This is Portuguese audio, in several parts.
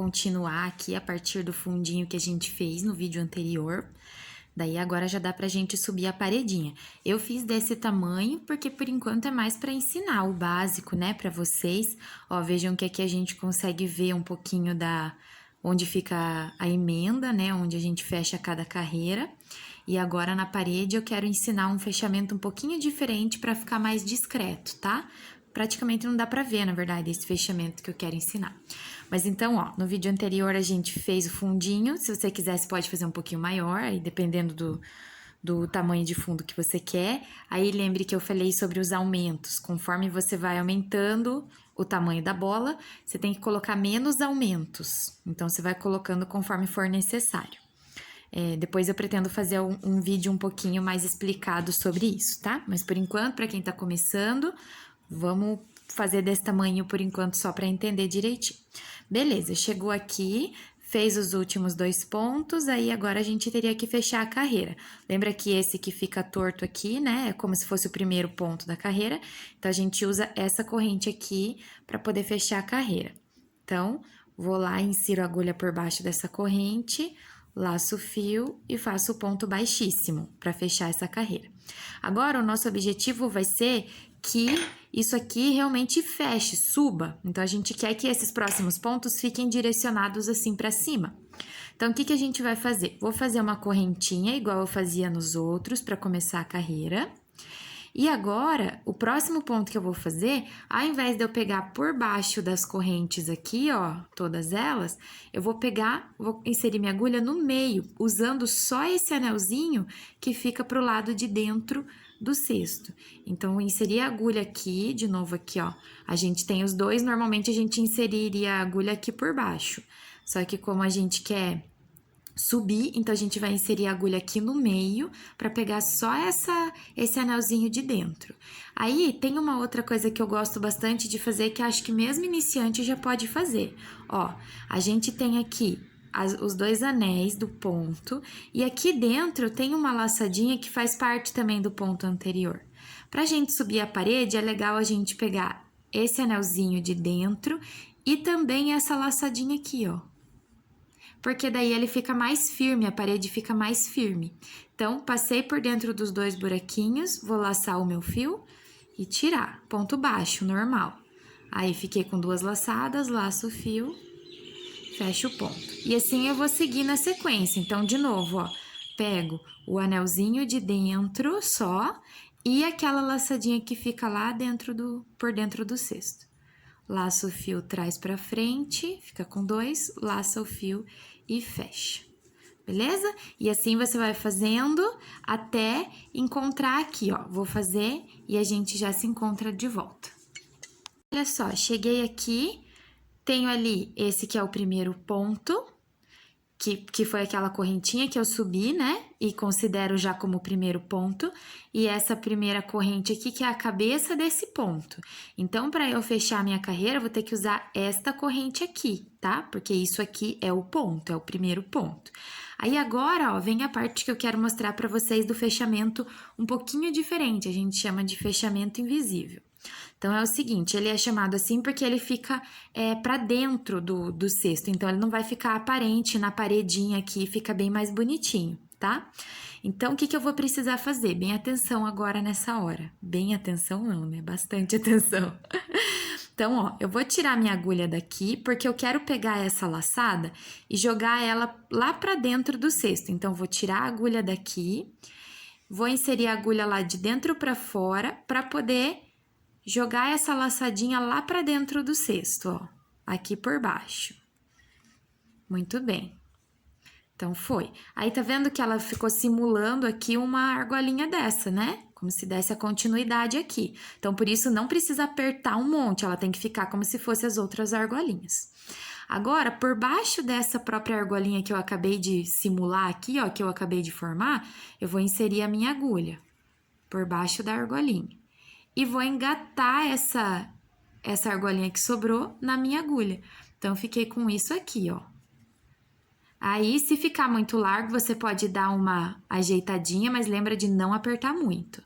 continuar aqui a partir do fundinho que a gente fez no vídeo anterior. Daí agora já dá pra gente subir a paredinha. Eu fiz desse tamanho porque por enquanto é mais pra ensinar o básico, né, pra vocês. Ó, vejam que aqui a gente consegue ver um pouquinho onde fica a emenda, né, onde a gente fecha cada carreira. E agora na parede eu quero ensinar um fechamento um pouquinho diferente pra ficar mais discreto, tá? Praticamente não dá pra ver, na verdade, esse fechamento que eu quero ensinar. Mas então, ó, no vídeo anterior a gente fez o fundinho. Se você quiser, você pode fazer um pouquinho maior, aí dependendo do tamanho de fundo que você quer. Aí lembre que eu falei sobre os aumentos. Conforme você vai aumentando o tamanho da bola, você tem que colocar menos aumentos. Então, você vai colocando conforme for necessário. Depois eu pretendo fazer um vídeo um pouquinho mais explicado sobre isso, tá? Mas por enquanto, para quem tá começando, vamos fazer desse tamanho por enquanto só para entender direitinho. Beleza, chegou aqui, fez os últimos 2 pontos, aí agora a gente teria que fechar a carreira. Lembra que esse que fica torto aqui, né, é como se fosse o primeiro ponto da carreira. Então, a gente usa essa corrente aqui para poder fechar a carreira. Então, vou lá, insiro a agulha por baixo dessa corrente, laço o fio e faço o ponto baixíssimo para fechar essa carreira. Agora, o nosso objetivo vai ser que isso aqui realmente feche, suba. Então, a gente quer que esses próximos pontos fiquem direcionados assim para cima. Então, o que a gente vai fazer? Vou fazer uma correntinha igual eu fazia nos outros para começar a carreira. E agora, o próximo ponto que eu vou fazer, ao invés de eu pegar por baixo das correntes aqui, ó, todas elas, eu vou inserir minha agulha no meio, usando só esse anelzinho que fica pro lado de dentro do cesto. Então, eu inseri a agulha aqui, de novo aqui, ó. A gente tem os dois, normalmente a gente inseriria a agulha aqui por baixo. Só que como a gente quer subir, então a gente vai inserir a agulha aqui no meio para pegar só esse anelzinho de dentro. Aí tem uma outra coisa que eu gosto bastante de fazer, que acho que mesmo iniciante já pode fazer. Ó, a gente tem aqui os 2 anéis do ponto e aqui dentro tem uma laçadinha que faz parte também do ponto anterior. Pra gente subir a parede, é legal a gente pegar esse anelzinho de dentro e também essa laçadinha aqui, ó. Porque daí ele fica mais firme, a parede fica mais firme. Então, passei por dentro dos 2 buraquinhos, vou laçar o meu fio e tirar. Ponto baixo, normal. Aí, fiquei com 2 laçadas, laço o fio, fecho o ponto. E assim eu vou seguir na sequência. Então, de novo, ó, pego o anelzinho de dentro só e aquela laçadinha que fica lá por dentro do cesto. Laça o fio, traz pra frente, fica com 2, laça o fio e fecha. Beleza? E assim você vai fazendo até encontrar aqui, ó. Vou fazer e a gente já se encontra de volta. Olha só, cheguei aqui, tenho ali esse que é o primeiro ponto, que foi aquela correntinha que eu subi, né? E considero já como o primeiro ponto. E essa primeira corrente aqui, que é a cabeça desse ponto. Então, para eu fechar a minha carreira, eu vou ter que usar esta corrente aqui, tá? Porque isso aqui é o ponto, é o primeiro ponto. Aí agora, ó, vem a parte que eu quero mostrar para vocês do fechamento um pouquinho diferente. A gente chama de fechamento invisível. Então, é o seguinte, ele é chamado assim porque ele fica para dentro do cesto. Então, ele não vai ficar aparente na paredinha aqui, fica bem mais bonitinho, tá? Então, o que eu vou precisar fazer? Bem atenção agora nessa hora. Bem atenção não, né? Bastante atenção. Então, ó, eu vou tirar minha agulha daqui, porque eu quero pegar essa laçada e jogar ela lá para dentro do cesto. Então, vou tirar a agulha daqui, vou inserir a agulha lá de dentro para fora, para poder jogar essa laçadinha lá para dentro do cesto, ó, aqui por baixo. Muito bem. Então, foi. Aí, tá vendo que ela ficou simulando aqui uma argolinha dessa, né? Como se desse a continuidade aqui. Então, por isso, não precisa apertar um monte, ela tem que ficar como se fosse as outras argolinhas. Agora, por baixo dessa própria argolinha que eu acabei de simular aqui, ó, que eu acabei de formar, eu vou inserir a minha agulha por baixo da argolinha. E vou engatar essa argolinha que sobrou na minha agulha. Então, fiquei com isso aqui, ó. Aí, se ficar muito largo, você pode dar uma ajeitadinha, mas lembra de não apertar muito.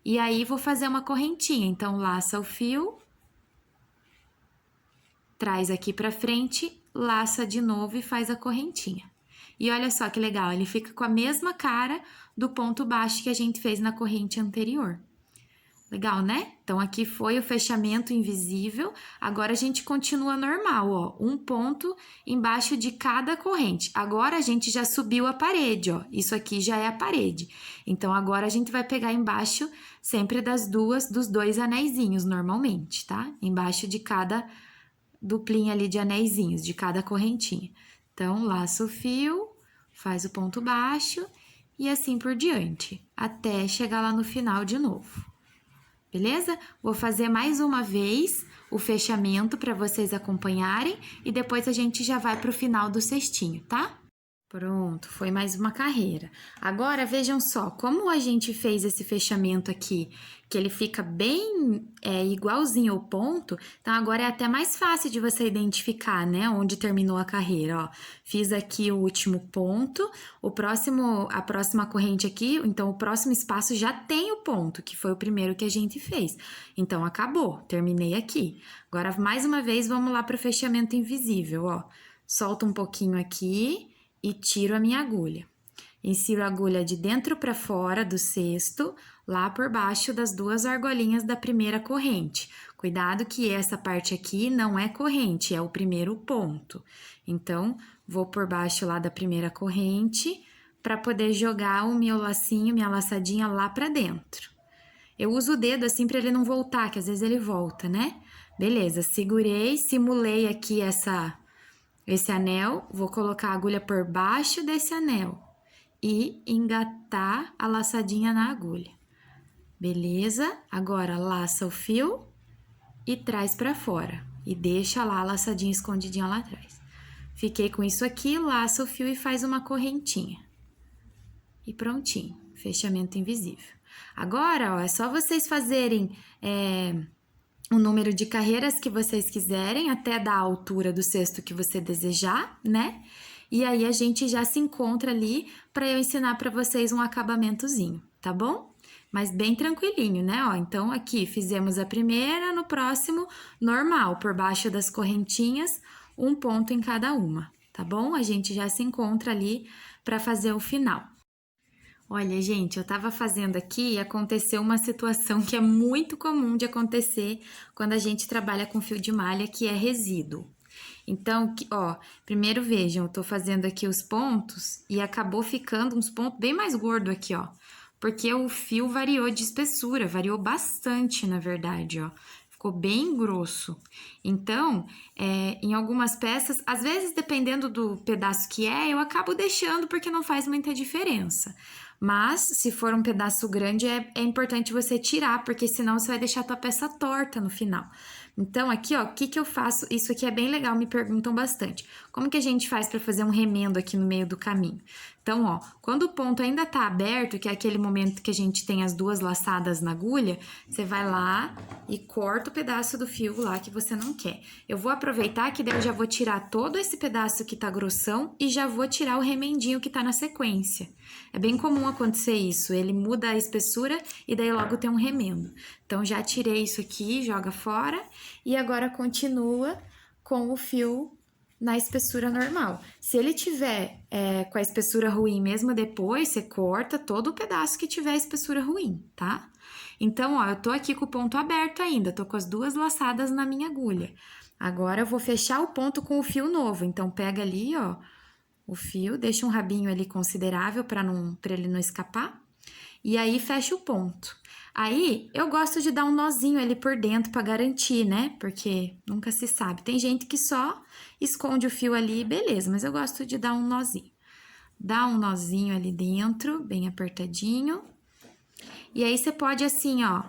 E aí, vou fazer uma correntinha. Então, laça o fio. traz aqui pra frente, laça de novo e faz a correntinha. E olha só que legal, ele fica com a mesma cara do ponto baixo que a gente fez na corrente anterior. Legal, né? Então, aqui foi o fechamento invisível. Agora, a gente continua normal, ó. Um ponto embaixo de cada corrente. Agora, a gente já subiu a parede, ó. Isso aqui já é a parede. Então, agora, a gente vai pegar embaixo sempre dos dois anéisinhos, normalmente, tá? Embaixo de cada duplinha ali de anéisinhos, de cada correntinha. Então, laça o fio, faz o ponto baixo e assim por diante, até chegar lá no final de novo. Beleza? Vou fazer mais uma vez o fechamento para vocês acompanharem e depois a gente já vai para o final do cestinho, tá? Pronto, foi mais uma carreira. Agora, vejam só, como a gente fez esse fechamento aqui, que ele fica bem igualzinho ao ponto, então agora é até mais fácil de você identificar, né, onde terminou a carreira, ó. Fiz aqui o último ponto, a próxima corrente aqui, então o próximo espaço já tem o ponto, que foi o primeiro que a gente fez. Então, acabou, terminei aqui. Agora, mais uma vez, vamos lá para o fechamento invisível, ó. Solta um pouquinho aqui e tiro a minha agulha. Insiro a agulha de dentro para fora do cesto, lá por baixo das duas argolinhas da primeira corrente. Cuidado que essa parte aqui não é corrente, é o primeiro ponto. Então, vou por baixo lá da primeira corrente para poder jogar o meu lacinho, minha laçadinha lá para dentro. Eu uso o dedo assim para ele não voltar, que às vezes ele volta, né? Beleza, segurei, simulei aqui esse anel, vou colocar a agulha por baixo desse anel e engatar a laçadinha na agulha. Beleza? Agora, laça o fio e traz pra fora. E deixa lá a laçadinha escondidinha lá atrás. Fiquei com isso aqui, laça o fio e faz uma correntinha. E prontinho, fechamento invisível. Agora, ó, é só vocês fazerem o número de carreiras que vocês quiserem, até da altura do cesto que você desejar, né? E aí a gente já se encontra ali para eu ensinar para vocês um acabamentozinho, tá bom? Mas bem tranquilinho, né? Ó, então aqui fizemos a primeira, no próximo normal, por baixo das correntinhas, um ponto em cada uma, tá bom? A gente já se encontra ali para fazer o final. Olha, gente, eu tava fazendo aqui e aconteceu uma situação que é muito comum de acontecer quando a gente trabalha com fio de malha, que é resíduo. Então, ó, primeiro vejam, eu tô fazendo aqui os pontos e acabou ficando uns pontos bem mais gordos aqui, ó. Porque o fio variou de espessura, variou bastante, na verdade, ó. Ficou bem grosso. Então, em algumas peças, às vezes, dependendo do pedaço que eu acabo deixando porque não faz muita diferença. Mas, se for um pedaço grande, é importante você tirar, porque senão você vai deixar a tua peça torta no final. Então, aqui, ó, o que que eu faço? Isso aqui é bem legal, me perguntam bastante. Como que a gente faz para fazer um remendo aqui no meio do caminho? Então, ó, quando o ponto ainda tá aberto, que é aquele momento que a gente tem as duas laçadas na agulha, você vai lá e corta o pedaço do fio lá que você não quer. Eu vou aproveitar que daí eu já vou tirar todo esse pedaço que tá grossão e já vou tirar o remendinho que tá na sequência. É bem comum acontecer isso, ele muda a espessura e daí logo tem um remendo. Então, já tirei isso aqui, joga fora e agora continua com o fio na espessura normal. Se ele tiver com a espessura ruim mesmo depois, você corta todo o pedaço que tiver espessura ruim, tá? Então, ó, eu tô aqui com o ponto aberto ainda, tô com as duas laçadas na minha agulha. Agora, eu vou fechar o ponto com o fio novo. Então, pega ali, ó, o fio, deixa um rabinho ali considerável para ele não escapar. E aí, fecha o ponto. Aí, eu gosto de dar um nozinho ali por dentro para garantir, né? Porque nunca se sabe. Tem gente que só esconde o fio ali, beleza, mas eu gosto de dar um nozinho. Dá um nozinho ali dentro, bem apertadinho. E aí, você pode assim, ó,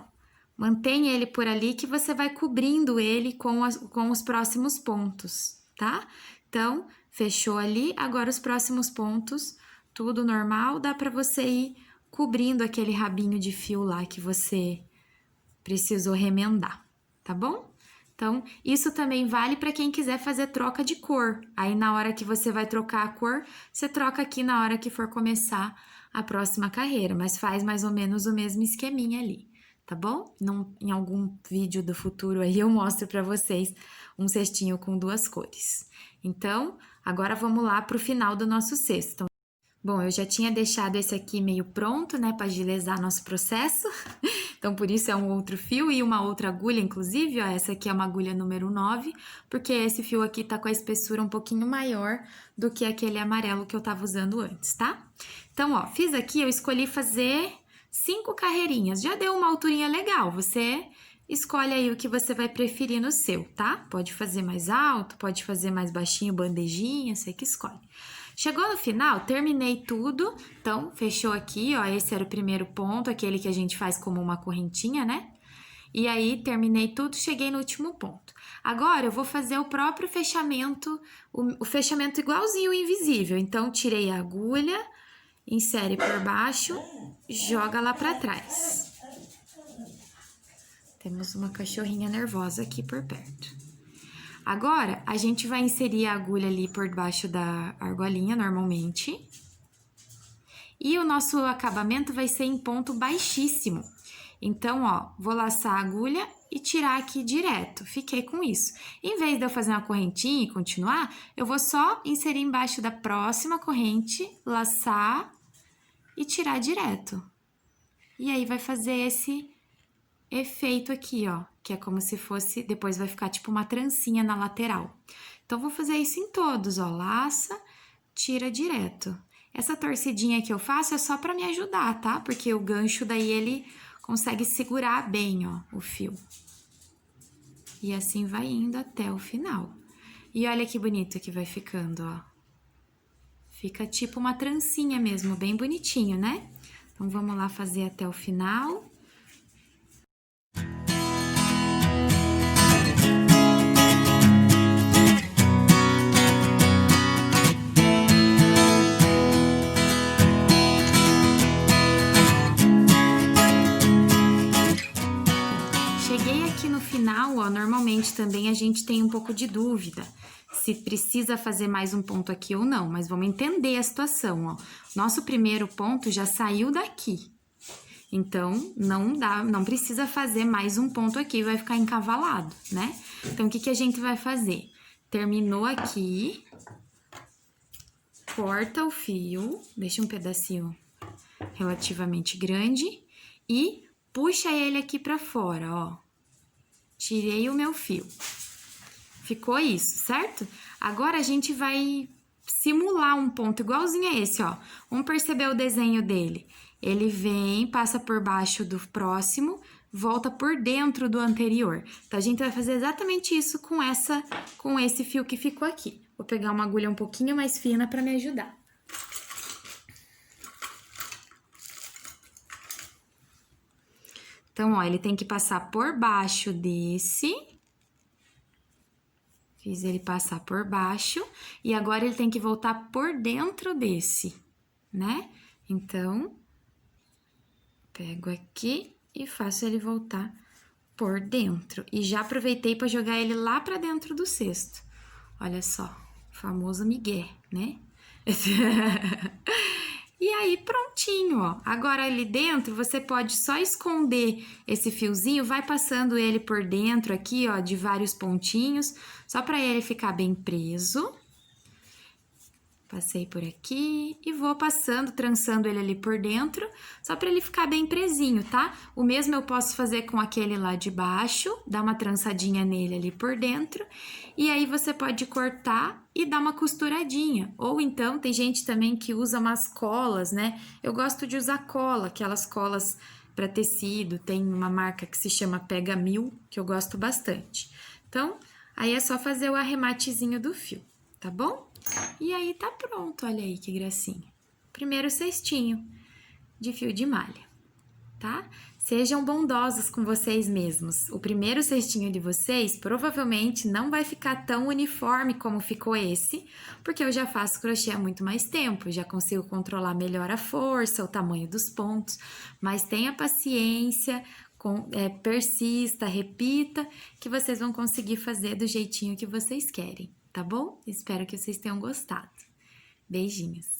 mantém ele por ali que você vai cobrindo ele com os próximos pontos, tá? Então, fechou ali, agora os próximos pontos, tudo normal, dá para você ir cobrindo aquele rabinho de fio lá que você precisou remendar, tá bom? Então, isso também vale para quem quiser fazer troca de cor. Aí, na hora que você vai trocar a cor, você troca aqui na hora que for começar a próxima carreira, mas faz mais ou menos o mesmo esqueminha ali, tá bom? Em algum vídeo do futuro aí eu mostro pra vocês um cestinho com 2 cores. Então, agora vamos lá pro final do nosso cesto. Bom, eu já tinha deixado esse aqui meio pronto, né, para agilizar nosso processo. Então, por isso é um outro fio e uma outra agulha, inclusive, ó, essa aqui é uma agulha número 9, porque esse fio aqui tá com a espessura um pouquinho maior do que aquele amarelo que eu tava usando antes, tá? Então, ó, fiz aqui, eu escolhi fazer 5 carreirinhas, já deu uma alturinha legal, você escolhe aí o que você vai preferir no seu, tá? Pode fazer mais alto, pode fazer mais baixinho, bandejinha, você que escolhe. Chegou no final, terminei tudo, então fechou aqui, ó, esse era o primeiro ponto, aquele que a gente faz como uma correntinha, né? E aí, terminei tudo, cheguei no último ponto. Agora, eu vou fazer o próprio fechamento, o fechamento igualzinho o invisível. Então, tirei a agulha, insere por baixo, joga lá pra trás. Temos uma cachorrinha nervosa aqui por perto. Agora, a gente vai inserir a agulha ali por baixo da argolinha, normalmente. E o nosso acabamento vai ser em ponto baixíssimo. Então, ó, vou laçar a agulha e tirar aqui direto. Fiquei com isso. Em vez de eu fazer uma correntinha e continuar, eu vou só inserir embaixo da próxima corrente, laçar e tirar direto. E aí, vai fazer esse efeito aqui, ó, que é como se fosse, depois vai ficar tipo uma trancinha na lateral. Então, vou fazer isso em todos, ó, laça, tira direto. Essa torcidinha que eu faço é só pra me ajudar, tá? Porque o gancho daí ele consegue segurar bem, ó, o fio. E assim vai indo até o final. E olha que bonito que vai ficando, ó. Fica tipo uma trancinha mesmo, bem bonitinho, né? Então, vamos lá fazer até o final. Cheguei aqui no final, ó, normalmente também a gente tem um pouco de dúvida se precisa fazer mais um ponto aqui ou não, mas vamos entender a situação, ó. Nosso primeiro ponto já saiu daqui, então não precisa fazer mais um ponto aqui, vai ficar encavalado, né? Então, o que que a gente vai fazer? Terminou aqui, corta o fio, deixa um pedacinho relativamente grande e puxa ele aqui pra fora, ó. Tirei o meu fio. Ficou isso, certo? Agora, a gente vai simular um ponto igualzinho a esse, ó. Vamos perceber o desenho dele. Ele vem, passa por baixo do próximo, volta por dentro do anterior. Então, a gente vai fazer exatamente isso com esse fio que ficou aqui. Vou pegar uma agulha um pouquinho mais fina para me ajudar. Então, ó, ele tem que passar por baixo desse. Fiz ele passar por baixo. E agora, ele tem que voltar por dentro desse, né? Então, pego aqui e faço ele voltar por dentro. E já aproveitei para jogar ele lá para dentro do cesto. Olha só, o famoso migué, né? E aí, prontinho, ó. Agora, ali dentro, você pode só esconder esse fiozinho, vai passando ele por dentro aqui, ó, de vários pontinhos, só para ele ficar bem preso. Passei por aqui e vou passando, trançando ele ali por dentro, só para ele ficar bem presinho, tá? O mesmo eu posso fazer com aquele lá de baixo, dar uma trançadinha nele ali por dentro, e aí você pode cortar e dar uma costuradinha. Ou então, tem gente também que usa umas colas, né? Eu gosto de usar cola, aquelas colas para tecido, tem uma marca que se chama Pega Mil, que eu gosto bastante. Então, aí é só fazer o arrematezinho do fio, tá bom? E aí, tá pronto, olha aí que gracinha. Primeiro cestinho de fio de malha, tá? Sejam bondosos com vocês mesmos. O primeiro cestinho de vocês provavelmente não vai ficar tão uniforme como ficou esse, porque eu já faço crochê há muito mais tempo, já consigo controlar melhor a força, o tamanho dos pontos, mas tenha paciência, persista, repita, que vocês vão conseguir fazer do jeitinho que vocês querem. Tá bom? Espero que vocês tenham gostado. Beijinhos!